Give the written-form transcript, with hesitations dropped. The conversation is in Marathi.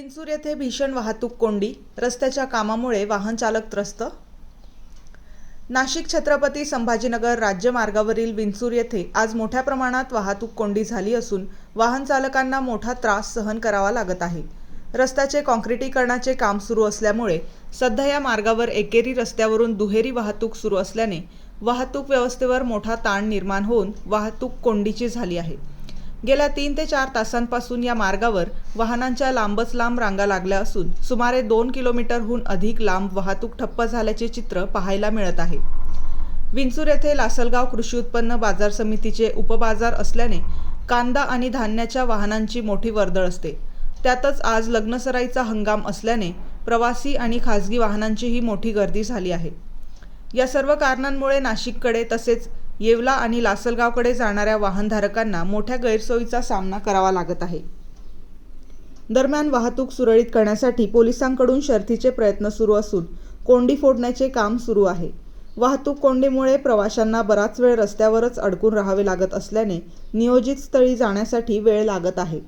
विंचूर येथे भीषण वाहतूक कोंडी, रस्त्याच्या कामामुळे वाहन चालक त्रस्त। नाशिक छत्रपती संभाजीनगर राज्य मार्गावरील विंचूर येथे आज मोठ्या प्रमाणात वाहतूक कोंडी झाली असून वाहन चालकांना मोठा त्रास सहन करावा लागत आहे। रस्त्याचे काँक्रिटीकरणाचे काम सुरू असल्यामुळे सध्या या मार्गावर एकेरी रस्त्यावरून दुहेरी वाहतूक सुरू असल्याने वाहतूक व्यवस्थेवर मोठा ताण निर्माण होऊन वाहतूक कोंडीची झाली आहे। गेल्या 3 ते 4 तासांपासून या मार्गावर वाहनांच्या लांबच लांब रांगा लागल्या असून सुमारे 2 किलोमीटरहून अधिक लांब वाहतूक ठप्प झाल्याचे चित्र पाहायला मिळत आहे। विंचूर येथे लासलगाव कृषी उत्पन्न बाजार समितीचे उपबाजार असल्याने कांदा आणि धान्याच्या वाहनांची मोठी वर्दळ असते। त्यातच आज लग्नसराईचा हंगाम असल्याने प्रवासी आणि खासगी वाहनांचीही मोठी गर्दी झाली आहे। या सर्व कारणांमुळे नाशिककडे तसेच येवला आणि लासलगावकडे जाणाऱ्या वाहनधारकांना मोठ्या गैरसोयीचा सामना करावा लागत आहे। दरम्यान वाहतूक सुरळीत करण्यासाठी पोलिसांकडून शर्थीचे प्रयत्न सुरू असून कोंडी फोडण्याचे काम सुरू आहे। वाहतूक कोंडीमुळे प्रवाशांना बराच वेळ रस्त्यावरच अडकून राहावे लागत असल्याने नियोजित स्थळी जाण्यासाठी वेळ लागत आहे।